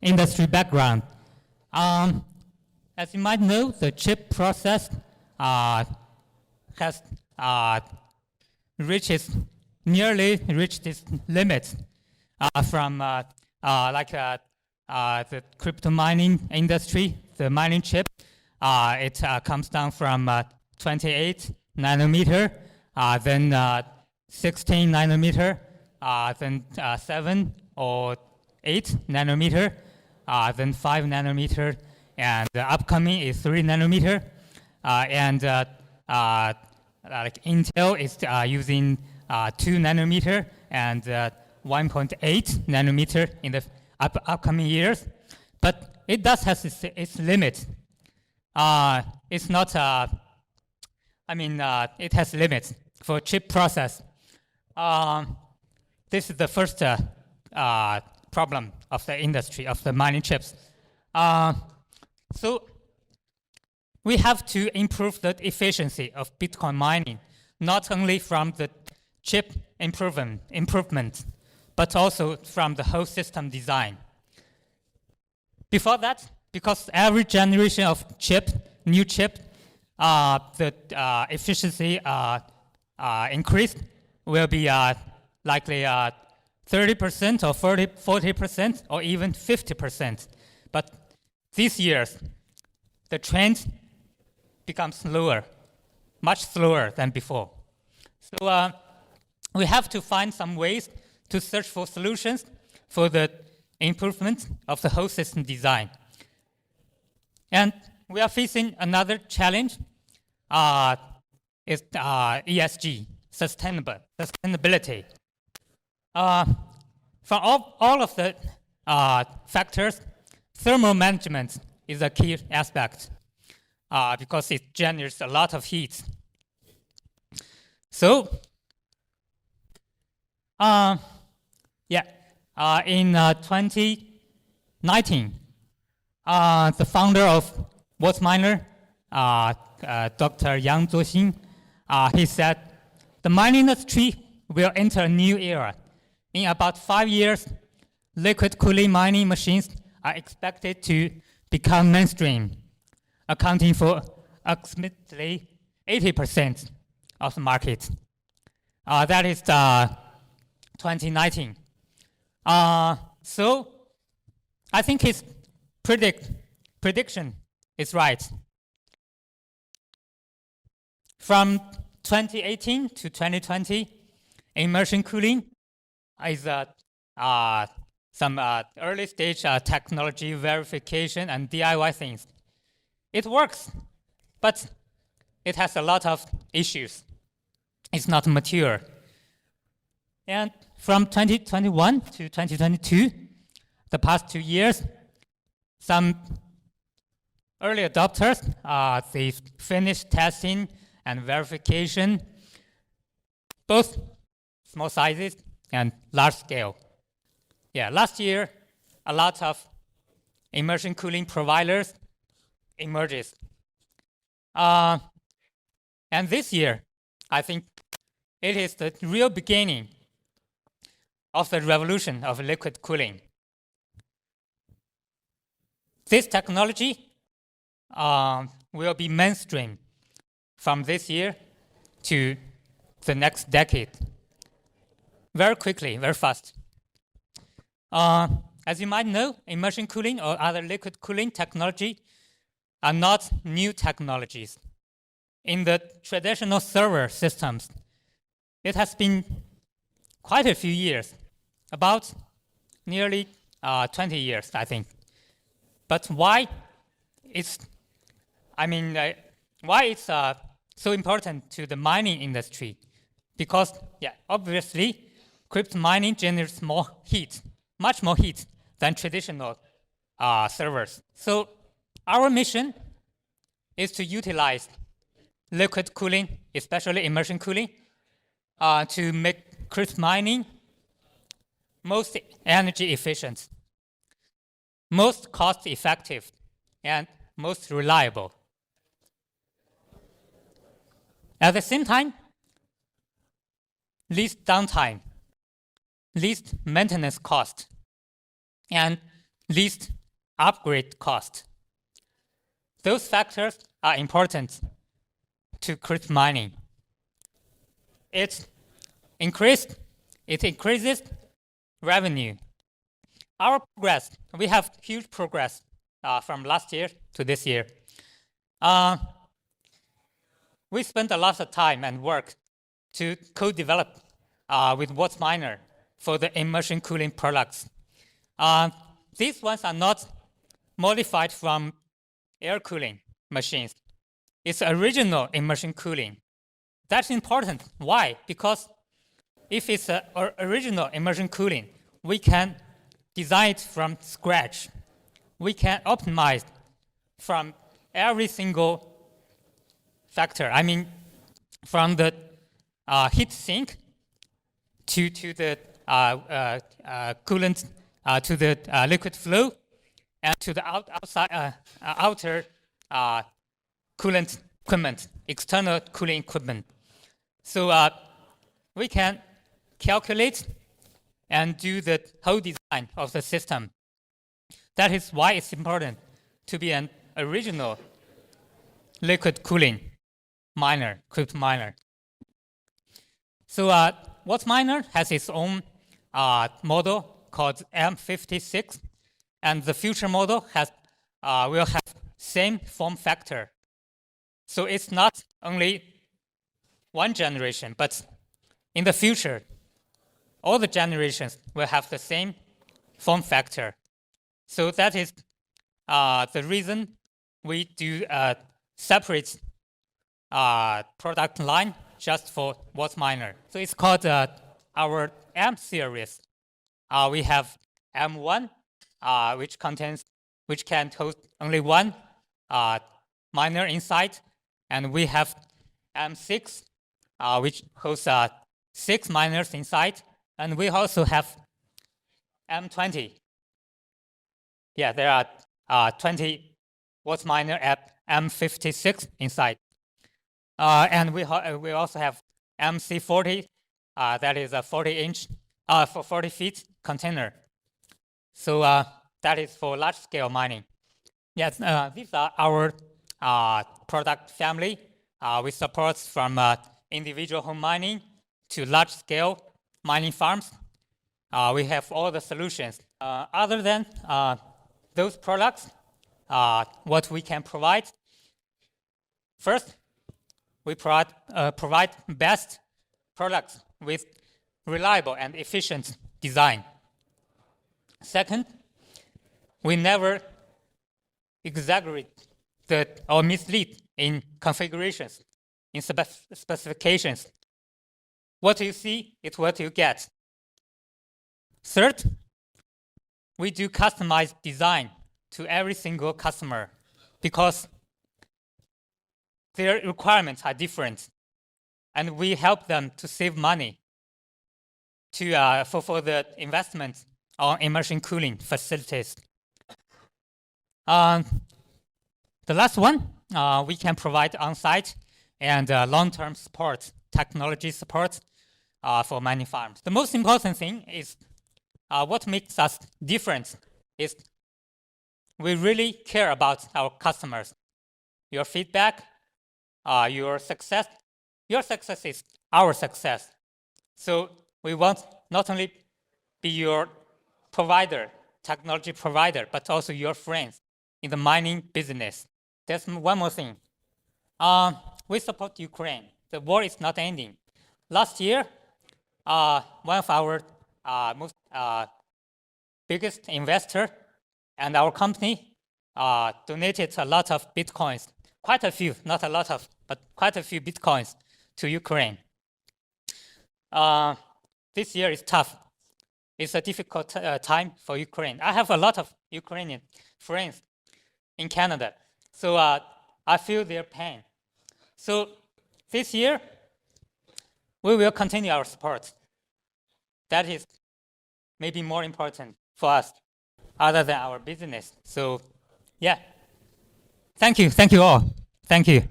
industry background. As you might know, the chip process has nearly reached its limits from the crypto mining industry, the mining chip. It comes down from 28 nanometer, then 16 nanometer, then 7 or 8 nanometer, then 5 nanometer, and the upcoming is 3 nanometer. Like Intel is using 2 nanometer and 1.8 nanometer in the upcoming years. But it does have its limit. It's not, it has limits for chip process. This is the first problem of the industry, of the mining chips. So we have to improve the efficiency of Bitcoin mining, not only from the chip improvement, but also from the whole system design. Before that, because every generation of new chip, the efficiency increase will be likely 30% or 40% or even 50%. But these years, the trend becomes slower, much slower than before. So we have to find some ways to search for solutions for the improvement of the whole system design. And we are facing another challenge, is ESG, sustainability. For all of the factors, thermal management is a key aspect because it generates a lot of heat. So, in 2019, the founder of WhatsMiner, Dr. Yang Zuoxin, he said, the mining industry will enter a new era. In about 5 years, liquid cooling mining machines are expected to become mainstream, accounting for approximately 80% of the market. That is 2019. So I think his prediction is right. From 2018 to 2020, immersion cooling is some early stage technology verification and DIY things. It works, but it has a lot of issues. It's not mature. And from 2021 to 2022, the past 2 years, some early adopters, they finished testing and verification, both small sizes and large scale. Yeah, last year, a lot of immersion cooling providers emerged. And this year, I think it is the real beginning of the revolution of liquid cooling. This technology will be mainstream from this year to the next decade. Very quickly, very fast. As you might know, immersion cooling or other liquid cooling technology are not new technologies. In the traditional server systems, it has been quite a few years, about nearly 20 years, I think. But why it's so important to the mining industry? Because, obviously, crypto mining generates more heat, much more heat than traditional servers. So our mission is to utilize liquid cooling, especially immersion cooling, to make crypto mining most energy efficient, most cost effective, and most reliable. At the same time, least downtime, least maintenance cost, and least upgrade cost. Those factors are important to crypto mining. It increases revenue. Our progress, we have huge progress from last year to this year. We spent a lot of time and work to co-develop with WhatsMiner for the immersion cooling products. These ones are not modified from air cooling machines. It's original immersion cooling. That's important. Why? Because if it's original immersion cooling, we can design it from scratch. We can optimize from every single factor. I mean, from the heat sink to the coolant to the liquid flow and to the outer coolant equipment, external cooling equipment. So we can calculate and do the whole design of the system. That is why it's important to be an original liquid cooling miner, crypto miner. So WhatsMiner has its own model called M56, and the future model will have same form factor. So it's not only one generation, but in the future, all the generations will have the same form factor. So that is the reason we do a separate product line just for WhatsMiner. So it's called our M series. We have M1, which can host only one miner inside, and we have M6, which hosts 6 miners inside, and we also have M20. Yeah, there are 20 WhatsMiner at M56 inside. And we also have MC40, that is a 40-inch, for 40 feet container. So that is for large-scale mining. Yes, these are our product family. We support from individual home mining to large-scale mining farms. We have all the solutions. Other than those products, what we can provide, first, we provide best products with reliable and efficient design. Second, we never exaggerate or mislead in configurations, in specifications. What you see is what you get. Third, we do customized design to every single customer because their requirements are different, and we help them to save money for the investment on immersion cooling facilities. The last one, we can provide on-site and long-term support, technology support for mining farms. The most important thing is what makes us different is we really care about our customers. Your feedback, your success is our success. So we want not only be your provider, technology provider, but also your friends in the mining business. There's one more thing. We support Ukraine. The war is not ending. Last year, one of our most biggest investor and our company donated a lot of Bitcoins, quite a few, not a lot of, but quite a few Bitcoins to Ukraine. This year is tough. It's a difficult time for Ukraine. I have a lot of Ukrainian friends in Canada, so I feel their pain. So this year, we will continue our support. That is maybe more important for us other than our business. So yeah, thank you all. Thank you.